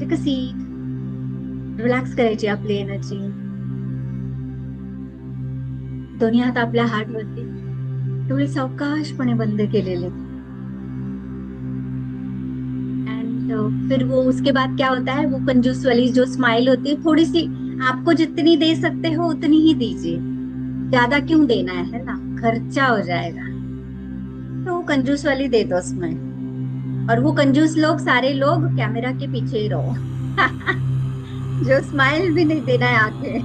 Take a seat, relax करायची आपली energy. दोन्ही हात आपल्या हार्टवरती, डोळे सावकाशपणे बंद केलेले. एंड फिर वो उसके बाद क्या होता है, वो कंजूस वाली जो स्माइल होती है, थोड़ी सी आपको जितनी दे सकते हो उतनी ही दीजिए, ज्यादा क्यों देना है ना, खर्चा हो जाएगा. तो वो कंजूस वाली दे दो उसमें. और वो कंजूस लोग, सारे लोग कैमरा के पीछे ही रहो. जो स्माइल भी नहीं देना है आगे.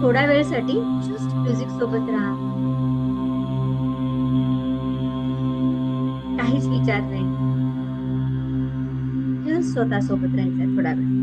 थोड्या वेळसाठी जस्ट म्युझिक सोबत राहा. काहीच विचार नाही, जस्ट स्वतः सोबत राहायचंय थोडा वेळ.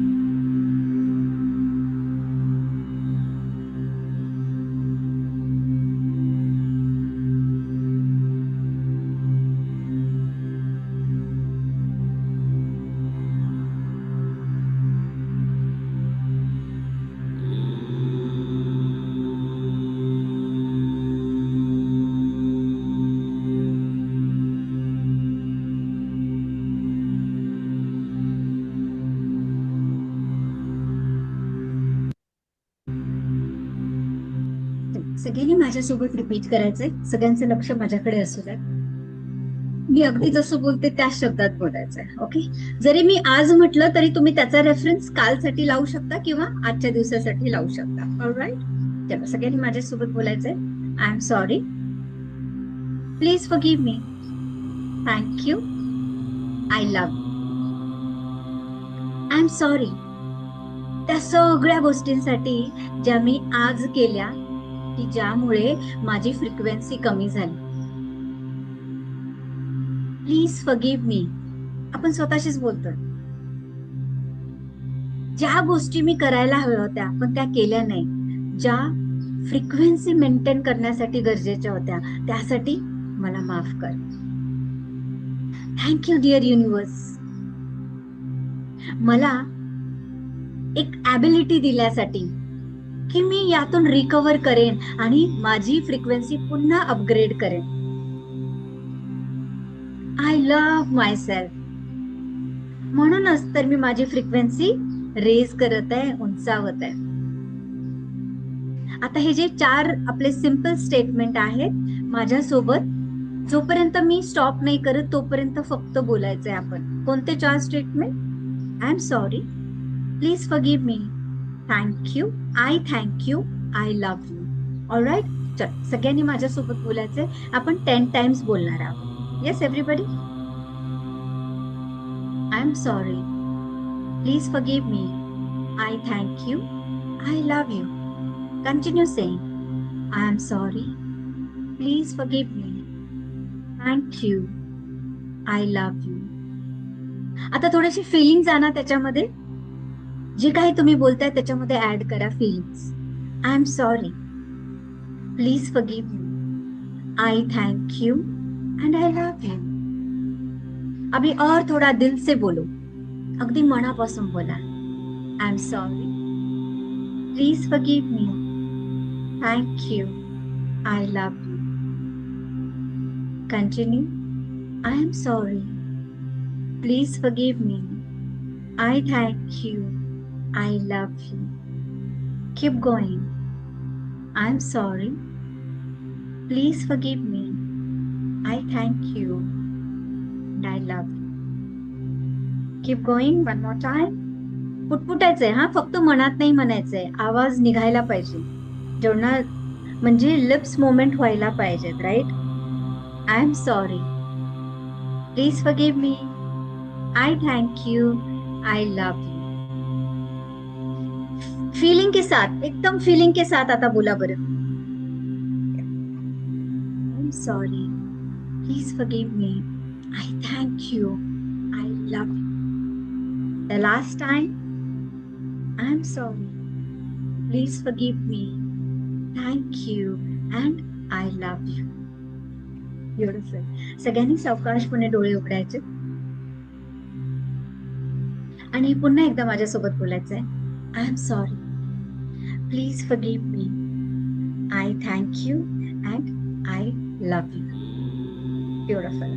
सगळ्यांनी माझ्यासोबत रिपीट करायचंय, सगळ्यांचं लक्ष माझ्याकडे असू द्या. मी अगदी जसं बोलते त्याच शब्दात बोलायचंय. ओके. जरी मी आज म्हटलं तरी तुम्ही त्याचा रेफरन्स कालसाठी लावू शकता किंवा आजच्या दिवसासाठी लावू शकता. ऑलराईट. चला, सगळ्यांनी माझ्यासोबत बोलायचंय. I am sorry, please forgive me, thank you, I love. I am sorry त्या सगळ्या गोष्टींसाठी ज्या मी आज केल्या, की ज्यामुळे माझी फ्रिक्वेन्सी कमी झाली. प्लीज फॉरगिव्ह मी. आपण स्वतःशीच बोलतोय. ज्या गोष्टी मी करायला हव्या होत्या पण त्या केल्या नाही, ज्या फ्रिक्वेन्सी मेंटेन करण्यासाठी गरजेच्या होत्या, त्यासाठी मला माफ कर. थँक्यू डिअर युनिवर्स, मला एक ॲबिलिटी दिल्यासाठी की मी यातून रिकव्हर करेन आणि माझी फ्रिक्वेन्सी पुन्हा अपग्रेड करेन. I love my self. म्हणूनच तर मी माझी फ्रिक्वेन्सी रेज करत आहे, उंचावत आहे. आता हे जे 4 आपले सिंपल स्टेटमेंट आहेत, माझ्यासोबत जोपर्यंत मी स्टॉप नाही करत तोपर्यंत फक्त बोलायचंय आपण. कोणते 4 statement? I am sorry, please forgive me, thank you, I thank you, I love you. All right. चल, सगळ्यांनी माझ्यासोबत बोलायचंय. आपण 10 टाइम्स बोलणार आहोत. Yes everybody. I am sorry, please forgive me, I thank you, I love you. Continue saying, I am sorry, please forgive me, thank you, I love you. आता थोडेसे feelings आणा त्याच्यामध्ये. जे काही तुम्ही बोलताय त्याच्यामध्ये ऍड करा feelings. I am sorry, please forgive me, I thank you and I love you. अभी और थोड़ा दिल से बोलो, अगदी मनापासून बोला. I am sorry, please forgive me, thank you, I love you. Continue. I am sorry, please forgive me, I thank you, I love you. Keep going. I am sorry, please forgive me, I thank you, and I love you. Keep going. One more time. पुटपुटायचंय हा, फक्त मनात नाही म्हणायचंय, आवाज निघायला पाहिजे. जेवढा म्हणजे लिप्स मोमेंट व्हायला पाहिजेत. Right. I am sorry, please forgive me, I thank you, I love you. Feeling के साथ, एकदम फीलिंग के साथ आता बोला बरं. I am sorry, please forgive me, I thank you, I love you. The last time. I am sorry, please forgive me, thank you and I love you. Beautiful. सगळ्यांनी सावकाशपणे डोळे उघडायचे आणि पुन्हा एकदा माझ्यासोबत बोलायचंय. I am sorry, please forgive me, I thank you and I love you. Beautiful.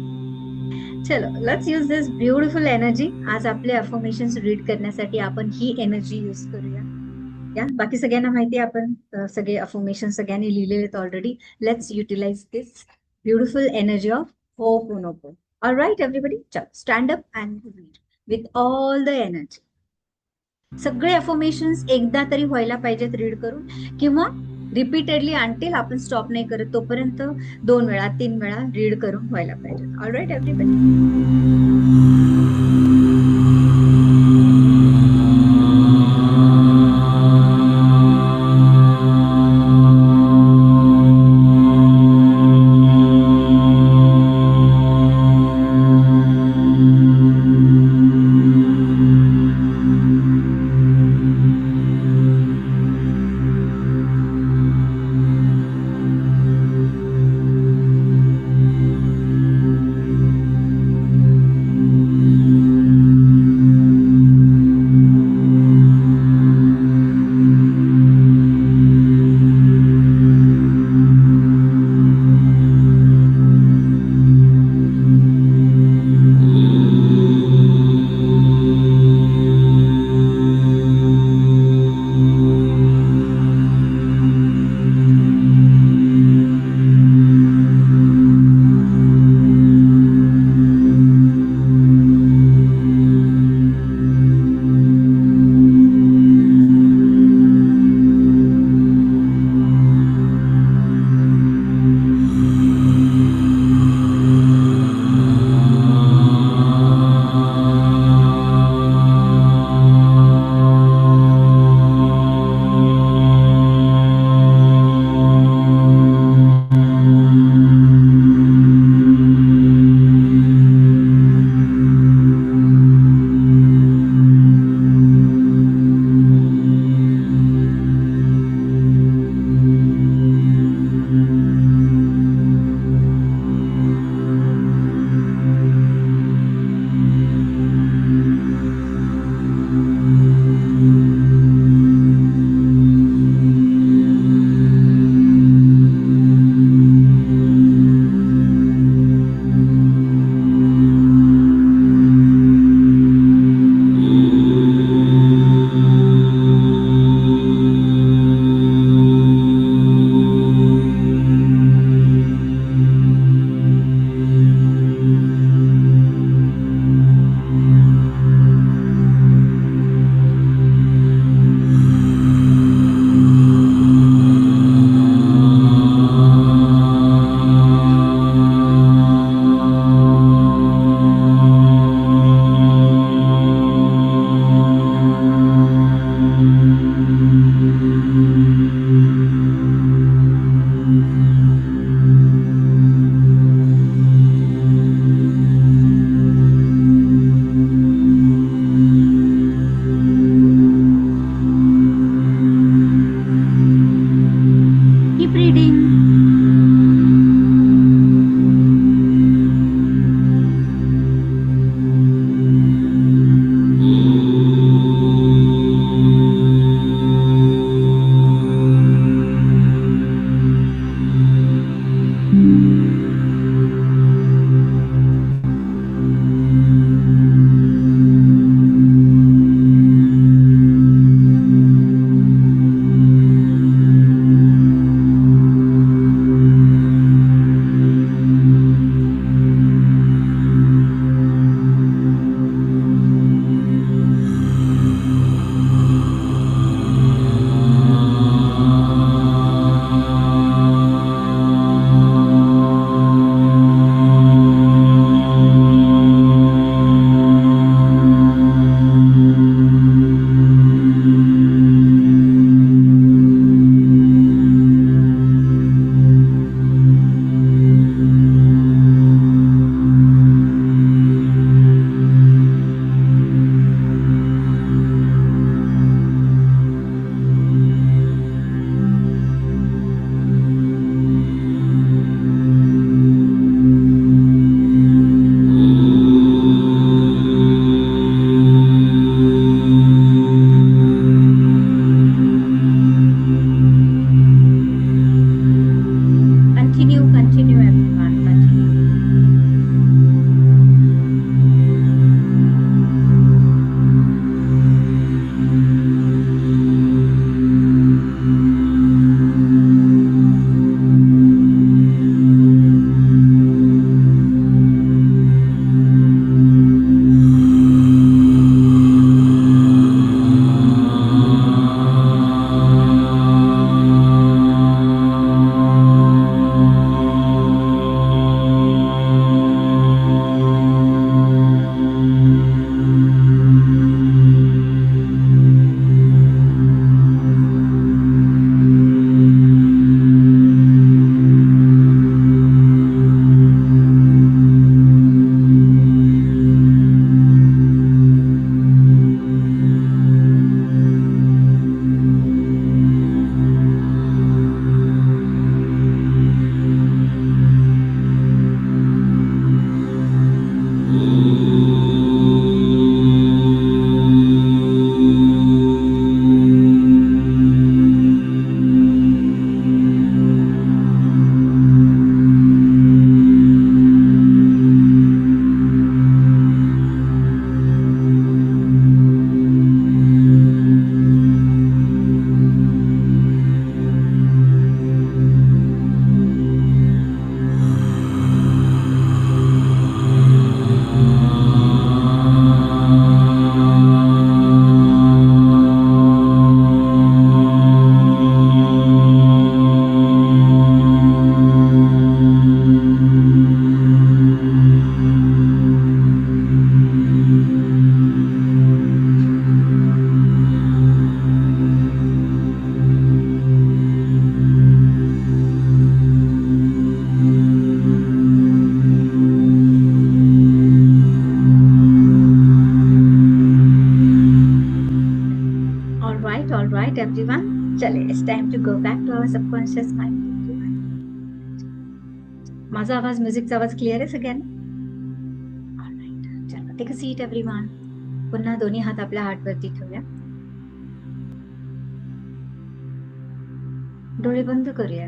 चलो let's use this beautiful energy. आज आपले अफर्मेशन्स रीड करण्यासाठी आपण ही एनर्जी यूज करूया. या बाकी सगळ्यांना माहिती आहे आपण सगळे अफर्मेशन सगळ्यांनी लिहिलेले आहेत already. Let's utilize this beautiful energy of Hooponopono. Alright everybody, चलो stand up and read with all the energy. सगळे अफर्मेशन्स एकदा तरी व्हायला पाहिजेत रीड करून, किंवा रिपीटेडली आणतील आपण स्टॉप नाही करत तोपर्यंत 2 वेळा 3 वेळा रीड करून व्हायला पाहिजे. Alright everybody. everyone. चले, it's time to go back to our subconscious mind. माझा आवाज, म्युझिकचा आवाज क्लिअर आहे सगळ्यांना? ऑलराइट, चला टेक अ सीट एव्हरीवन. पुन्हा दोन्ही हात आपल्या हार्टवरती ठेवूया. डोळे बंद करूया.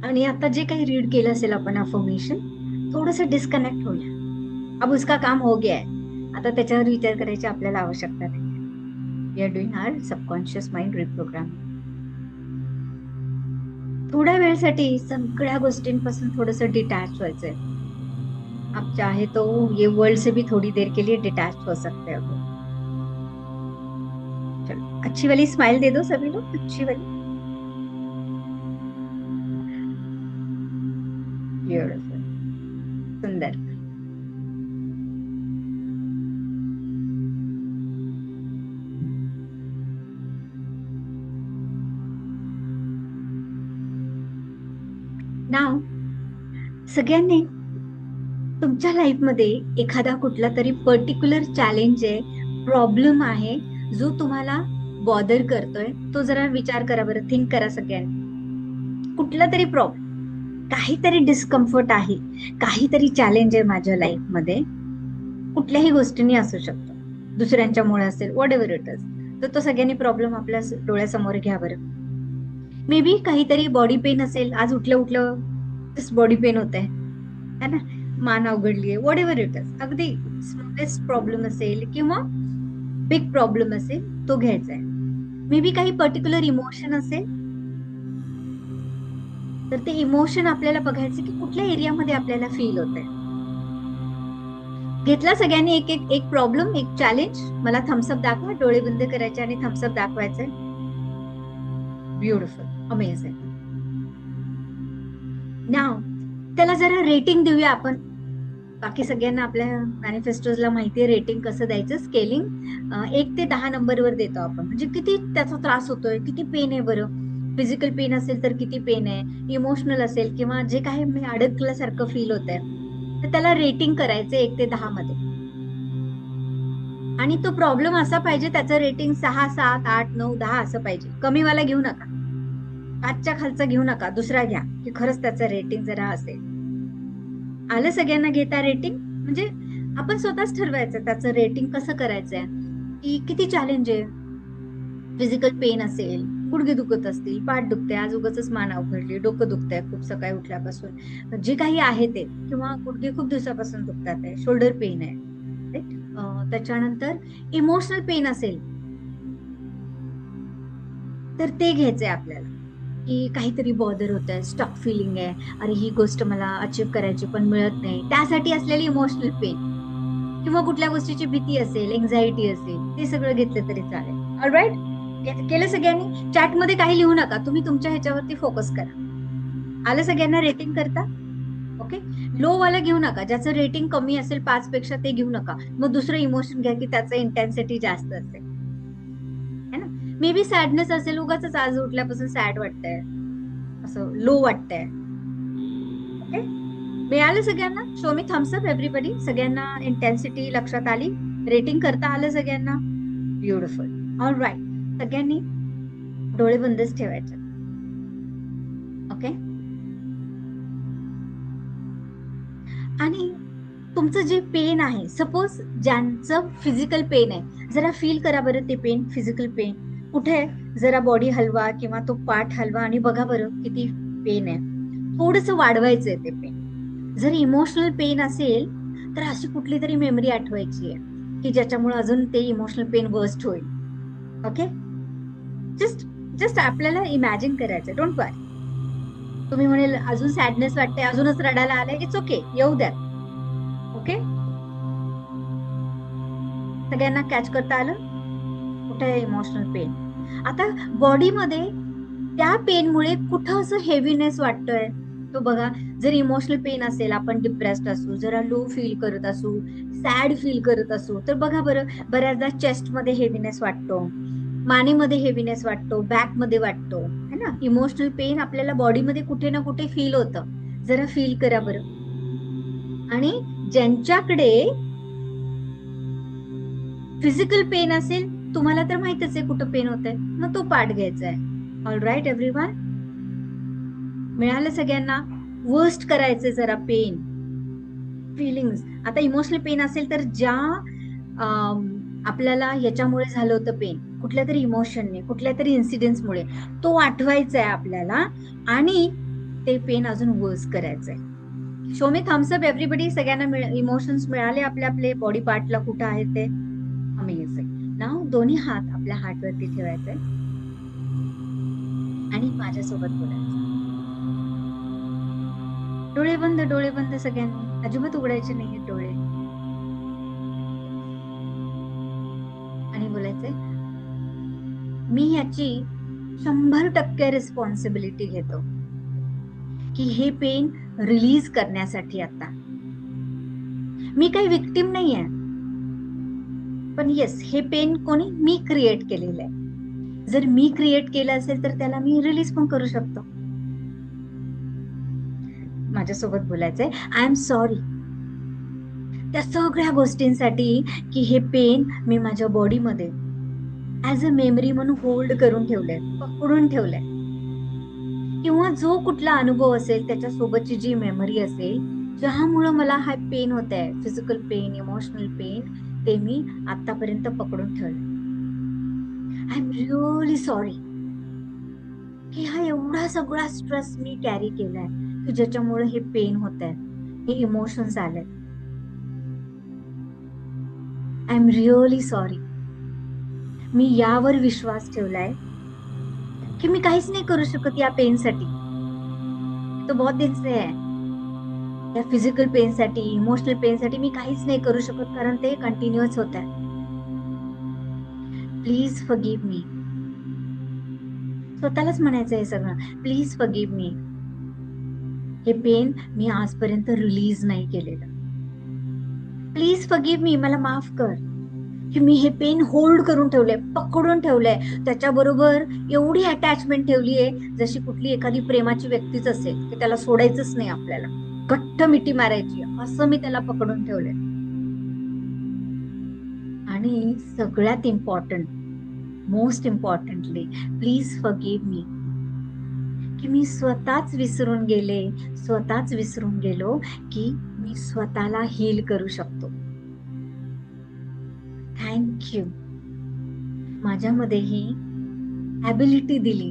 आणि आता जे काही रीड केलं असेल आपण अफर्मेशन, थोडंसं डिस्कनेक्ट होऊया. अब उसका काम हो गया है. आता त्याच्यावर विचार करायची आपल्याला आवश्यकता नाही. We are doing our subconscious mind reprogramming. थोड्या वेळसाठी सगळ्या गोष्टींपासून थोडंसं डिटैच व्हायचंय. आप चाहे तो ये वर्ल्ड से भी थोड़ी देर के लिए डिटैच हो सकते हो. चलो, अच्छी वाली स्माइल दे दो सभी लोग, अच्छी वाली. ब्यूटीफुल, सुंदर. नाव सगळ्यांनी तुमच्या लाईफमध्ये एखादा कुठला तरी पर्टिक्युलर चॅलेंज आहे, प्रॉब्लेम आहे, जो तुम्हाला बॉदर करतोय, तो जरा विचार करा बरं, थिंक करा सगळ्यांनी. कुठला तरी प्रॉब्लेम, काहीतरी डिस्कम्फर्ट आहे, काहीतरी चॅलेंज आहे माझ्या लाईफमध्ये, कुठल्याही गोष्टींनी असू शकतो, दुसऱ्यांच्यामुळे असेल, व्हॉट एव्हर इट इज. तर तो सगळ्यांनी प्रॉब्लेम आपल्या डोळ्यासमोर घ्या बरं. मे बी काहीतरी बॉडी पेन असेल, आज उठलं बॉडी पेन होत आहे ना, मान अवघडलीये, व्हॉट एव्हर इट इज. अगदी स्मॉलेस्ट प्रॉब्लेम असेल किंवा बिग प्रॉब्लेम असेल, तो घ्यायचा आहे. मे बी काही पर्टिक्युलर इमोशन असेल, तर ते इमोशन आपल्याला बघायचं की कुठल्या एरियामध्ये आपल्याला फील होत आहे. घेतला सगळ्यांनी एक प्रॉब्लेम, एक चॅलेंज. मला थम्सअप दाखवा, डोळे बंद करायचे आणि थम्सअप दाखवायचे. Beautiful, amazing. नाव त्याला जरा रेटिंग देऊया आपण. बाकी सगळ्यांना आपल्या मॅनिफेस्टोजला माहितीये रेटिंग कसं द्यायचं. स्केलिंग 1 ते 10 नंबरवर देतो आपण. म्हणजे किती त्याचा त्रास होतोय, किती पेन आहे बरं. फिजिकल पेन असेल तर किती पेन आहे, इमोशनल असेल किंवा जे काही मी अडकल्यासारखं फील होत आहे, तर त्याला रेटिंग करायचं 1 ते 10 मध्ये. आणि तो प्रॉब्लेम असा पाहिजे, त्याचं रेटिंग 6, 7, 8, 9, 10 असं पाहिजे. कमीवाला घेऊ नका, 5च्या खालचा घेऊ नका, दुसरा घ्या की खरंच त्याचं रेटिंग जरा असेल. आलं सगळ्यांना घेता रेटिंग? म्हणजे आपण स्वतःच ठरवायचं त्याचं रेटिंग कसं करायचंय, की किती चॅलेंज आहे. फिजिकल पेन असेल, गुडघे दुखत असतील, पाठ दुखते, आज उगाच मान अवघडली, डोकं दुखतंय खूप सकाळी उठल्यापासून, जे काही आहे ते, किंवा गुडघे खूप दिवसापासून दुखतात आहे, शोल्डर पेन आहे, त्याच्यानंतर इमोशनल पेन असेल तर ते घ्यायचंय आपल्याला, की काहीतरी बॉदर होत आहे, स्टक फिलिंग आहे, अरे ही गोष्ट मला अचीव्ह करायची पण मिळत नाही, त्यासाठी असलेली इमोशनल पेन, किंवा कुठल्या गोष्टीची भीती असेल, एन्झायटी असेल, ते सगळं घेतलं तरी चालेल. ऑलराईट, केलं सगळ्यांनी? चॅट मध्ये काही लिहू नका, तुम्ही तुमच्या ह्याच्यावरती फोकस करा. आलं सगळ्यांना रेटिंग करता? ओके. लो वाला घेऊ नका, ज्याचं रेटिंग कमी असेल 5 पेक्षा, ते घेऊ नका. मग दुसरं इमोशन घ्या की त्याचं इंटेन्सिटी जास्त असेल, है ना. मे बी सॅडनेस असेल, उगाच आज उठल्यापासून सॅड वाटतंय, असं लो वाटतंय. ओके, मिळालं सगळ्यांना? शो मी थम्सअप एव्हरीबडी. सगळ्यांना इंटेन्सिटी लक्षात आली, रेटिंग करता आलं सगळ्यांना? ब्युटिफुल. ऑलराईट, सगळ्यांनी डोळे बंदच ठेवायचे. ओके. आणि तुमचं जे पेन आहे, सपोज ज्यांचं फिजिकल पेन आहे, जरा फील करा बरं ते पेन, फिजिकल पेन कुठे आहे. जरा बॉडी हलवा किंवा तो पार्ट हलवा आणि बघा बरं किती पेन आहे. थोडंसं वाढवायचंय ते पेन. जर इमोशनल पेन असेल तर अशी कुठली तरी मेमरी आठवायची आहे की ज्याच्यामुळे अजून ते इमोशनल पेन वर्स्ट होईल. ओके, जस्ट आपल्याला इमॅजिन करायचं, डोंट वरी. तुम्ही म्हणेल अजून सॅडनेस वाटते, अजूनच रडायला आलंय, इट्स ओके, येऊ द्या. ओके, सगळ्यांना कॅच करता आलं कुठे इमोशनल पेन. आता बॉडीमध्ये त्या पेनमुळे कुठं असं हेवीनेस वाटतोय, तो बघा. जर इमोशनल पेन असेल, आपण डिप्रेस्ड असू, जरा लो फील करत असू, सॅड फील करत असू, तर बघा बरं, बऱ्याचदा चेस्ट मध्ये हेवीनेस वाटतो, मानेमध्ये हेवीनेस वाटतो, बॅक मध्ये वाटतो, है ना. इमोशनल पेन आपल्याला बॉडीमध्ये कुठे ना कुठे फील होतं. जरा फील करा बरं. आणि ज्यांच्याकडे फिजिकल पेन असेल तुम्हाला तर माहितच आहे कुठं पेन होत आहे, मग तो पार्ट घ्यायचा आहे. ऑल राईट एव्हरीवन, मिळालं सगळ्यांना? वर्स्ट करायचं जरा पेन फिलिंग्स. आता इमोशनल पेन असेल तर ज्या आपल्याला याच्यामुळे झालं होतं पेन, कुठल्या तरी इमोशनने, कुठल्या तरी इन्सिडेंट्समुळे, तो आठवायचा आहे आपल्याला आणि ते पेन अजून वर्स करायचंय. Show me thumbs up everybody. सगळ्यांना इमोशन्स मिळाले आपल्या आपले बॉडी पार्टला कुठं आहे ते. अमेझिंग. नाव दोन्ही हात आपल्या हार्टवरती ठेवायचे आणि माझ्यासोबत बोलायचं. डोळे बंद, डोळे बंद सगळ्यांनी, अजिबात उघडायचे नाहीये डोळे. आणि बोलायचंय, मी याची 100% रिस्पॉन्सिबिलिटी घेतो की हे पेन रिलीज करण्यासाठी. आता मी काही विक्टिम नाहीये, पण येस, हे पेन कोणी मी क्रिएट केलेलं आहे. जर मी क्रिएट केलं असेल तर त्याला मी रिलीज पण करू शकतो. माझ्यासोबत बोलायचंय, आय एम सॉरी त्या सगळ्या गोष्टींसाठी की हे पेन मी माझ्या बॉडीमध्ये ऍज अ मेमरी म्हणून होल्ड करून ठेवलंय, पकडून ठेवलंय. किंवा जो कुठला अनुभव असेल त्याच्यासोबतची जी मेमरी असेल ज्यामुळं मला हा पेन होत आहे, फिजिकल पेन, इमोशनल पेन, ते मी आतापर्यंत पकडून ठेवलंय. आय एम रिअली सॉरी की हा एवढा सगळा स्ट्रेस मी कॅरी केलाय की ज्याच्यामुळे हे पेन होत आहे, हे इमोशन्स आले. I am really sorry. मी यावर विश्वास ठेवलाय की मी काहीच नाही करू शकत या पेनसाठी. तो बहुत दिन से है. या फिजिकल पेनसाठी, इमोशनल पेनसाठी मी काहीच नाही करू शकत कारण ते कंटिन्युअस होत आहे. प्लीज फॉरगिव्ह मी. स्वतःलाच म्हणायचं हे सगळं, प्लीज फॉरगिव्ह मी. हे पेन मी आजपर्यंत रिलीज नाही केलेलं. प्लीज फॉरगिव्ह मी, मला माफ कर की मी हे पेन होल्ड करून ठेवलंय, पकडून ठेवलंय. त्याच्याबरोबर एवढी अटॅचमेंट ठेवलीये जशी कुठली एखादी प्रेमाची व्यक्तीच असेल की त्याला सोडायचंच नाही आपल्याला, घट्ट मिठी मारायची, असं मी त्याला पकडून ठेवलंय. आणि सगळ्यात important, most importantly, please forgive मी की मी स्वतःच विसरून गेलो की मी स्वतःला हील करू शकतो. थँक्यू. माझ्यामध्ये ही ॲबिलिटी दिली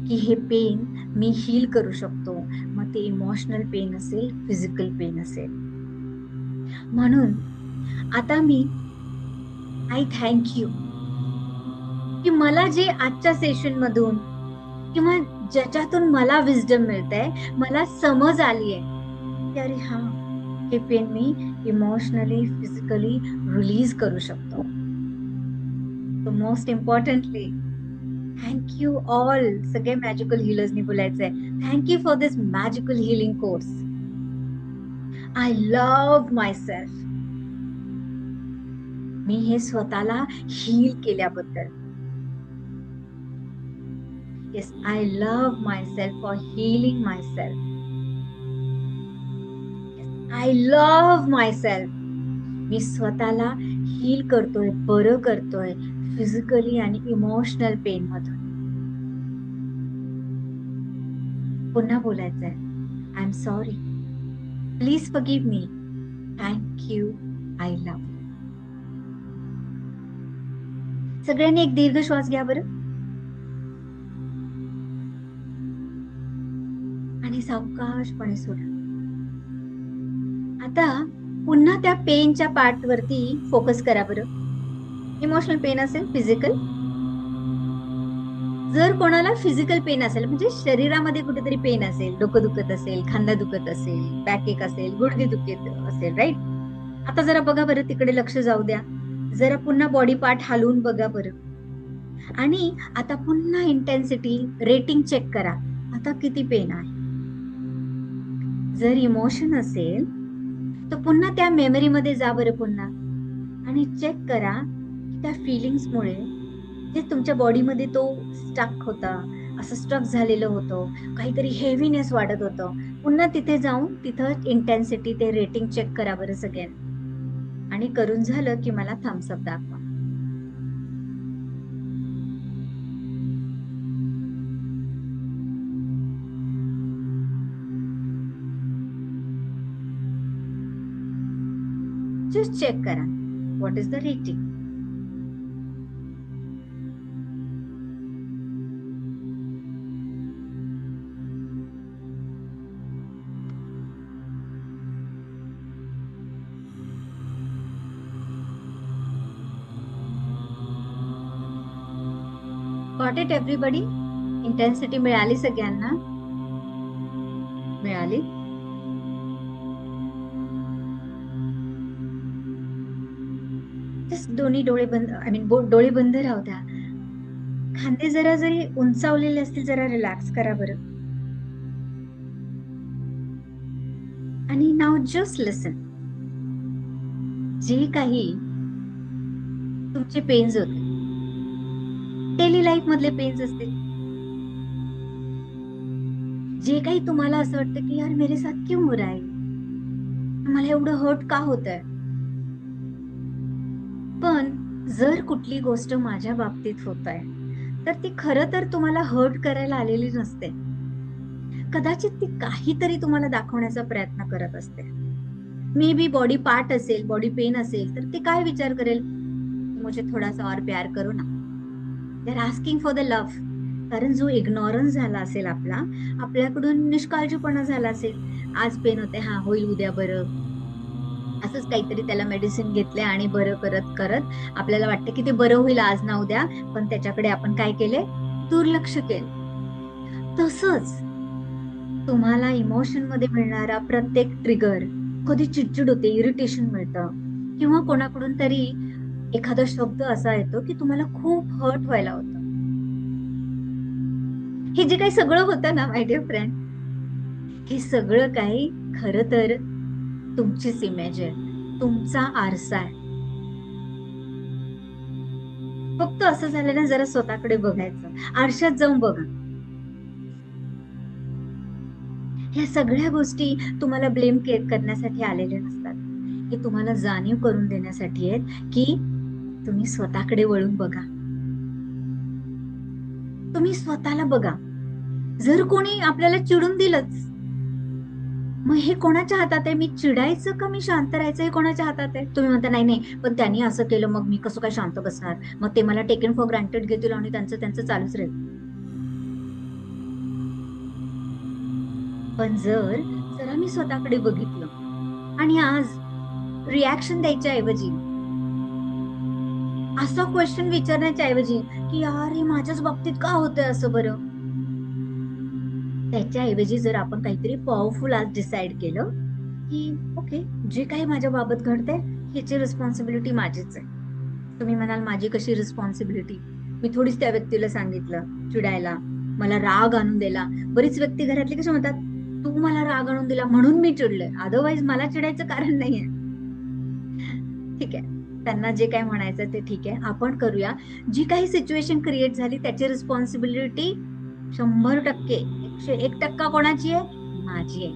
की हे पेन मी हील करू शकतो, मग ते इमोशनल पेन असेल, फिजिकल पेन असेल. म्हणून आता मी आय थँक्यू की मला जे आजच्या सेशन मधून किंवा ज्याच्यातून मला विजडम मिळतंय, मला समज आली आहे की अरे हा, हे पेन मी इमोशनली, फिजिकली रिलीज करू शकतो. So most importantly, thank you all. सगळे मॅजिकल हिलर्सनी बोलायचंय, thank you for this magical healing course. I love my self. मी हे स्वतःला हील केल्याबद्दल. Yes, I love my self for healing my self. I love my self. मी स्वतःला हील करतोय, बरं करतोय फिजिकली आणि इमोशनल पेन मधून. पुन्हा बोलायचंय, I am sorry, please forgive me, thank you, I love. सगळ्यांनी एक दीर्घ श्वास घ्या बरं आणि सावकाशपणे सोडा. आता पुन्हा त्या पेनच्या पार्ट वरती फोकस करा बरं. इमोशनल पेन असेल, फिजिकल. जर कोणाला फिजिकल पेन असेल म्हणजे शरीरामध्ये कुठेतरी पेन असेल, डोकं दुखत असेल, खांदा दुखत असेल, बॅक असेल, गुडघे दुखत असेल, राईट. आता जरा बघा बरं, तिकडे लक्ष जाऊ द्या. जरा पुन्हा बॉडी पार्ट हलवून बघा बरं. आणि आता पुन्हा इंटेन्सिटी रेटिंग चेक करा, आता किती पेन आहे. जर इमोशन असेल तर पुन्हा त्या मेमरीमध्ये जा बरं पुन्हा आणि चेक करा की त्या फिलिंग्समुळे जे तुमच्या बॉडीमध्ये तो स्टक होता, असं स्ट्रक झालेलं होतं, काहीतरी हेवीनेस वाटत होतं. पुन्हा तिथे जाऊन तिथं इंटेन्सिटी ते रेटिंग चेक करा बरं सगळ्यांनी. आणि करून झालं की मला थम्स अप दाखवा. जस्ट चेक करा what is the rating. Got it everybody? Intensity मिळाली सगळ्यांना? मिळाली? दोन्ही डोळे बंद, डोळे बंद राहू द्या. खांदे जरा जरी उंचावलेले असतील जरा रिलॅक्स करा बरं. आणि नाव जस्ट लिसन. जे काही तुमचे पेन्स होते, डेली लाईफ मधले पेन्स असतील, जे काही तुम्हाला असं वाटतं की यार मेरे साथ क्यों हो रहा है, मला एवढं हर्ट का होत आहे, पण जर कुठली गोष्ट माझ्या बाबतीत होत आहे तर ती खरं तर तुम्हाला हर्ट करायला आलेली नसते. कदाचित ती काहीतरी तुम्हाला दाखवण्याचा प्रयत्न करत असते. मे बी बॉडी पार्ट असेल, बॉडी पेन असेल, तर ती काय विचार करेल, मुझे थोड़ा सा और प्यार करो ना. They are asking for the love. कारण जो इग्नोरन्स झाला असेल आपल्याकडून निष्काळजीपणा झाला असेल, आज पेन होते, हा होईल उद्या बरं, असंच काहीतरी त्याला मेडिसिन घेतले आणि बरं करत करत आपल्याला वाटतं की ते बरं होईल आज ना उद्या, पण त्याच्याकडे आपण काय केले, दुर्लक्ष केलं. तसंच तुम्हाला इमोशन मध्ये मिळणारा प्रत्येक ट्रिगर, कधी चिडचिड होते, इरिटेशन मिळतं, किंवा कोणाकडून तरी एखादा शब्द असा येतो की तुम्हाला खूप हर्ट व्हायला होतं. हे जे काही सगळं होतं ना माय डिअर फ्रेंड, हे सगळं काही खरं तर तुमचीच इमेज आहे, तुमचा आरसा आहे. फक्त असं झालं ना, जरा स्वतःकडे बघायचं, आरशात जाऊन बघा. ह्या सगळ्या गोष्टी तुम्हाला ब्लेम करण्यासाठी आलेल्या नसतात. हे तुम्हाला जाणीव करून देण्यासाठी आहेत की तुम्ही स्वतःकडे वळून बघा, तुम्ही स्वतःला बघा. जर कोणी आपल्याला चिडून दिलंच, मग हे कोणाच्या हातात आहे, मी चिडायचं का मी शांत राहायचं, हे कोणाच्या हातात आहे. तुम्ही म्हणता नाही पण त्यांनी असं केलं, मग मी कसं काय शांत बसणार, मग ते मला टेकन फॉर ग्रांटेड घेतील आणि त्यांचं चालूच राहील. पण जर मी स्वतःकडे बघितलं आणि आज रिॲक्शन द्यायच्या ऐवजी, असा क्वेश्चन विचारण्याच्या ऐवजी की यार हे माझ्याच बाबतीत का होतंय असं बरं, त्याच्याऐवजी जर आपण काहीतरी पॉवरफुल आज डिसाइड केलं की ओके, जे काही माझ्या बाबत घडतंय ह्याची रिस्पॉन्सिबिलिटी माझीच आहे. तुम्ही म्हणाल माझी कशी रिस्पॉन्सिबिलिटी, मी थोडीच त्या व्यक्तीला सांगितलं चिडायला, मला राग आणून दिला. बरीच व्यक्ती घरातली कशी म्हणतात, तू मला राग आणून दिला म्हणून मी चिडले, अदरवाईज मला चिडायचं कारण नाहीये. ठीक आहे, त्यांना जे काय म्हणायचं ते ठीक आहे, आपण करूया. जी काही सिच्युएशन क्रिएट झाली त्याची रिस्पॉन्सिबिलिटी 100%, 101% कोणाची आहे, माझी आहे.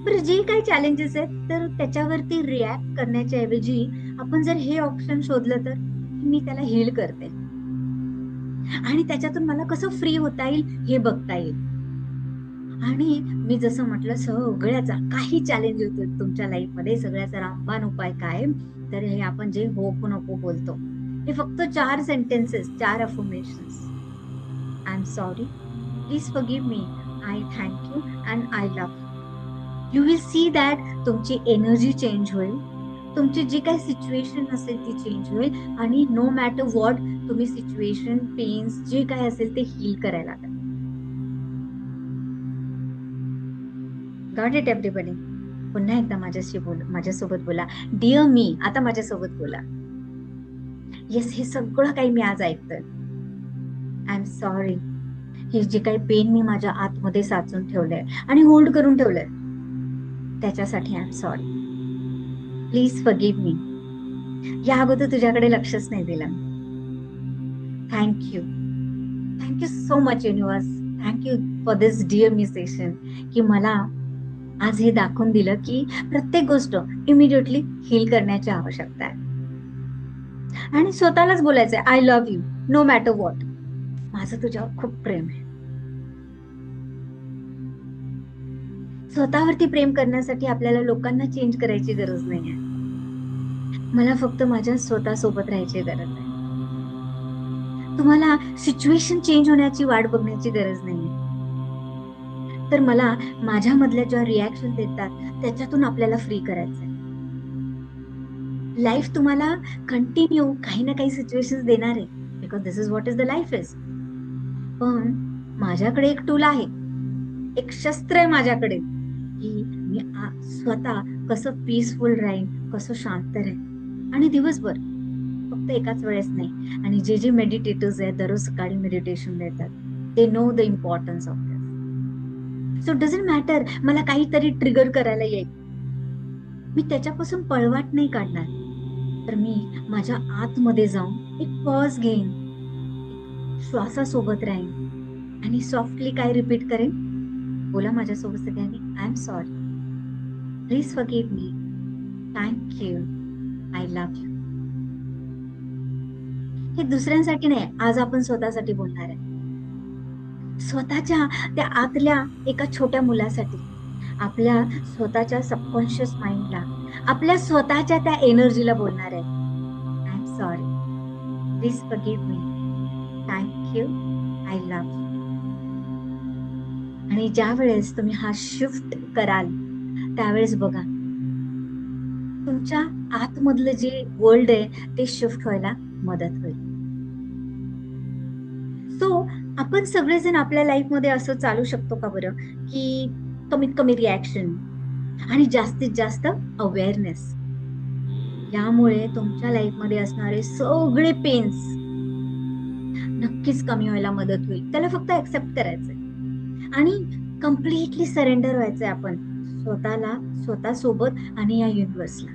बरं, जे काही चॅलेंजेस आहेत तर त्याच्यावरती रिॲक्ट करण्याच्या ऐवजी आपण जर हे ऑप्शन शोधलं तर मी त्याला हील करते आणि त्याच्यातून मला कसं फ्री होता येईल हे बघता येईल. आणि मी जसं म्हटलं, सगळ्याचा काही चॅलेंज होतो तुमच्या लाईफमध्ये, सगळ्याचा रामबाण उपाय काय, तर हे आपण जे होपनोपो बोलतो, हे फक्त 4 sentences, 4 affirmations. I am sorry, please forgive me, I thank you and I love you. Will see that तुमची एनर्जी चेंज होईल, तुमची जी काही सिच्युएशन असेल ती चेंज होईल आणि नो मॅटर व्हॉट तुम्ही सिच्युएशन, पेन्स जे काय असेल ते हील करायला लागेल. Got it everybody? पुन्हा एकदा माझ्यासोबत बोला, डिअर मी, आता माझ्यासोबत बोला. येस, हे सगळं काही मी आज ऐकतोय. आय एम सॉरी, हे जे काही पेन मी माझ्या आतमध्ये साचून ठेवलंय आणि होल्ड करून ठेवलंय त्याच्यासाठी I am sorry. Please forgive me. या अगोदर तुझ्याकडे लक्षच नाही दिलं. Thank you so much universe, thank you for this dear me session, की मला आज हे दाखवून दिलं की प्रत्येक गोष्ट इमिडिएटली हील करण्याची आवश्यकता आहे. आणि स्वतःलाच बोलायचंय, I love you know matter what, माझं तुझ्यावर खूप प्रेम आहे. स्वतःवरती प्रेम करण्यासाठी आपल्याला लोकांना चेंज करायची गरज नाहीये. मला फक्त माझ्या स्वतःसोबत राहायची गरज आहे. तुम्हाला सिच्युएशन चेंज होण्याची वाट बघण्याची गरज नाहीये. तर मला माझ्यामधल्या ज्या रिॲक्शन येतात त्याच्यातून आपल्याला फ्री करायचंय. लाईफ तुम्हाला कंटिन्यू काही ना काही सिच्युएशन्स देणार आहे. Because this is what is the life is. पण माझ्याकडे एक टूल आहे, एक शस्त्र आहे माझ्याकडे, की मी स्वतः कसं पीसफुल राहीन, कसं शांत राहीन. आणि दिवसभर फक्त एकाच वेळेस नाही. आणि जे जे मेडिटेटर्स आहेत दररोज सकाळी मेडिटेशन देतात, they know the importance of this. So doesn't matter मला काहीतरी ट्रिगर करायला येईल, मी त्याच्यापासून पळवाट नाही काढणार. तर मी माझ्या आतमध्ये जाऊन एक पॉज घेईन, श्वासासोबत राहीन आणि सॉफ्टली काय रिपीट करेन, बोला माझ्यासोबत सगळ्यांनी, I am sorry, please forgive me, thank you, I love you. हे दुसऱ्यांसाठी नाही, आज आपण स्वतःसाठी बोलणार आहे. स्वतःच्या त्या आतल्या एका छोट्या मुलासाठी, आपल्या स्वतःच्या सबकॉन्शियस माइंडला, आपल्या स्वतःच्या त्या एनर्जीला बोलणार आहे. I am sorry, please forgive me, thank you, I love you. आणि ज्या वेळेस तुम्ही हा शिफ्ट कराल त्यावेळेस बघा तुमच्या आतमधलं जे वर्ल्ड आहे ते शिफ्ट व्हायला मदत होईल. सो आपण सगळेजण आपल्या लाईफमध्ये असं चालू शकतो का बरं, की कमीत कमी रिॲक्शन आणि जास्तीत जास्त अवेअरनेस, यामुळे तुमच्या लाईफमध्ये असणारे सगळे पेन्स नक्कीच कमी व्हायला मदत होईल. त्याला फक्त ऍक्सेप्ट करायचंय आणि कम्प्लिटली सरेंडर व्हायचंय आपण स्वतःला, स्वतःसोबत आणि या युनिव्हर्सला.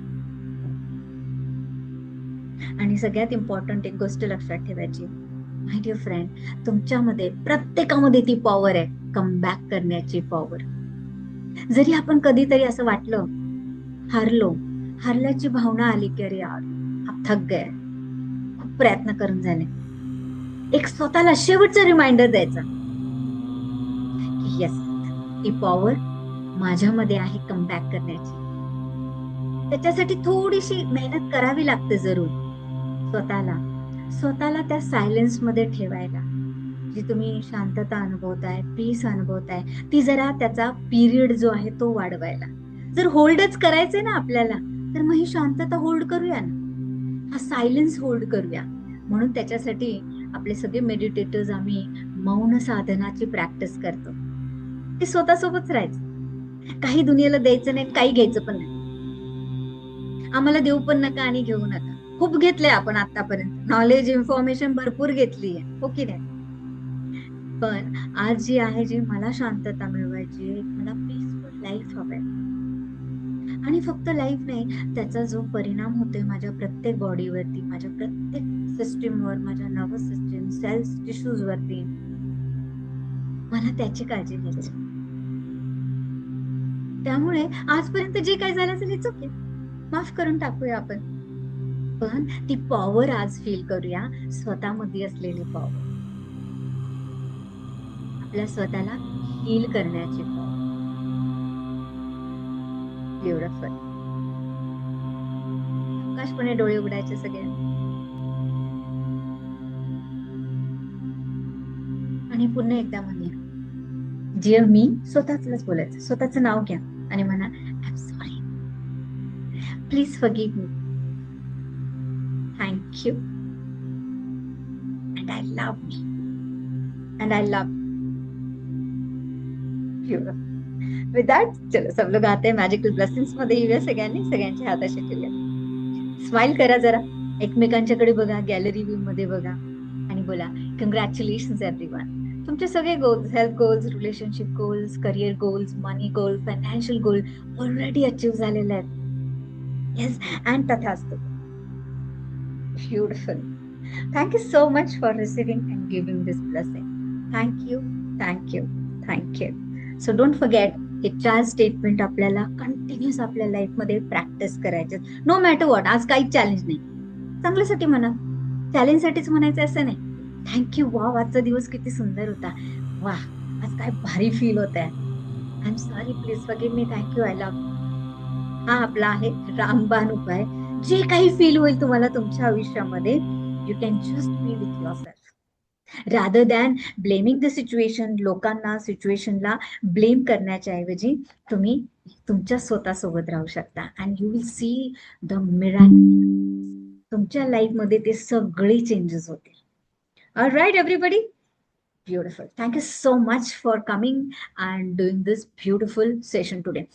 आणि सगळ्यात इम्पॉर्टंट एक गोष्ट लक्षात ठेवायची, माय डिअर फ्रेंड, तुमच्यामध्ये प्रत्येकामध्ये ती पॉवर आहे, कम बॅक करण्याची पॉवर. जरी आपण कधीतरी असं वाटलं हारल्याची भावना आली की अरे यार आप थक गए, खूप प्रयत्न करून झाले, एक स्वतःला शेवटचा रिमाइंडर द्यायचा की येस, ती पॉवर माझ्यामध्ये आहे कमबॅक करण्याची. त्याच्यासाठी थोडीशी मेहनत करावी लागते जरूर. स्वतःला त्या सायलेन्स मध्ये ठेवायला, जी तुम्ही शांतता अनुभवताय, पीस अनुभवताय, ती जरा त्याचा पिरियड जो आहे तो वाढवायला. जर होल्डच करायचंय ना आपल्याला, तर मग ही शांतता होल्ड करूया ना, हा सायलेन्स होल्ड करूया. म्हणून त्याच्यासाठी आपले सगळे मेडिटेटर्स आम्ही मौन साधनाची प्रॅक्टिस करतो. ते स्वतःसोबत राहायचं, काही दुनियेला द्यायचं नाही, काही घ्यायचं पण नाही. आम्हाला देऊ पण नका आणि घेऊ नका. खूप घेतलंय आपण आतापर्यंत, नॉलेज इन्फॉर्मेशन भरपूर घेतली आहे, हो की नाही. पण आज जी आहे, जी मला शांतता मिळवायची, मला पीसफुल लाईफ हवंय. आणि फक्त लाईफ नाही, त्याचा जो परिणाम होतोय माझ्या प्रत्येक बॉडीवरती, माझ्या प्रत्येक सिस्टीमवर, माझ्या नर्वस सिस्टीम, सेल्स टिश्यूज वरती, मला त्याची काळजी घ्यायची. त्यामुळे आजपर्यंत जे काही झालं असेल इट्स ओके, माफ करून टाकूया आपण. पण ती पॉवर आज फील करूया, स्वतःमध्ये असलेली पॉवर, आपल्या स्वतःला हील करण्याची पॉवर. ब्युटिफुल. सावकाशपणे डोळे उघडायचे सगळे आणि पुन्हा एकदा म्हणूया, डिअर मी, स्वतःच बोलायचं, स्वतःचं नाव घ्या आणि म्हणा, I am sorry, please forgive me, thank you, and I love me, and I love you. With that चलो सब लोग आते हैं मॅजिकल ब्लेसिंग्स मध्ये. येऊया सगळ्यांनी, सगळ्यांच्या हाताशी ठेवूया, स्माइल करा जरा, एकमेकांच्याकडे बघा, गॅलरी व्ह्यू मध्ये बघा आणि बोला, कंग्रॅच्युलेशन्स एव्हरीवन. तुमचे सगळे goals, health goals, relationship goals, career goals, money goal, financial goal already achieve झालेले आहेत. येस, अँड तथास्तु. Beautiful. Thank you so much for receiving and giving this blessing. Thank you, thank you, thank you. So don't forget, हे 4 statement आपल्याला continuous आपल्या life मध्ये practice करायचे, no matter what. आज काहीच चॅलेंज नाही, चांगल्यासाठी म्हणा, चॅलेंज साठीच म्हणायचं असं नाही. थँक्यू, वा आजचा दिवस किती सुंदर होता, वा आज काय भारी फील होत आहे, I am sorry, please forgive me, thank you, I love. हा आपला आहे रामबाण उपाय, जे काही फील होईल तुम्हाला तुमच्या आयुष्यामध्ये, you can just be with yourself rather than blaming the situation. लोकांना, सिच्युएशनला ब्लेम करण्याच्या ऐवजी तुम्ही तुमच्या स्वतःसोबत राहू शकता and you will see the miracle. तुमच्या लाईफमध्ये ते सगळे चेंजेस होतील. Alright everybody, beautiful. Thank you so much for coming and doing this beautiful session today.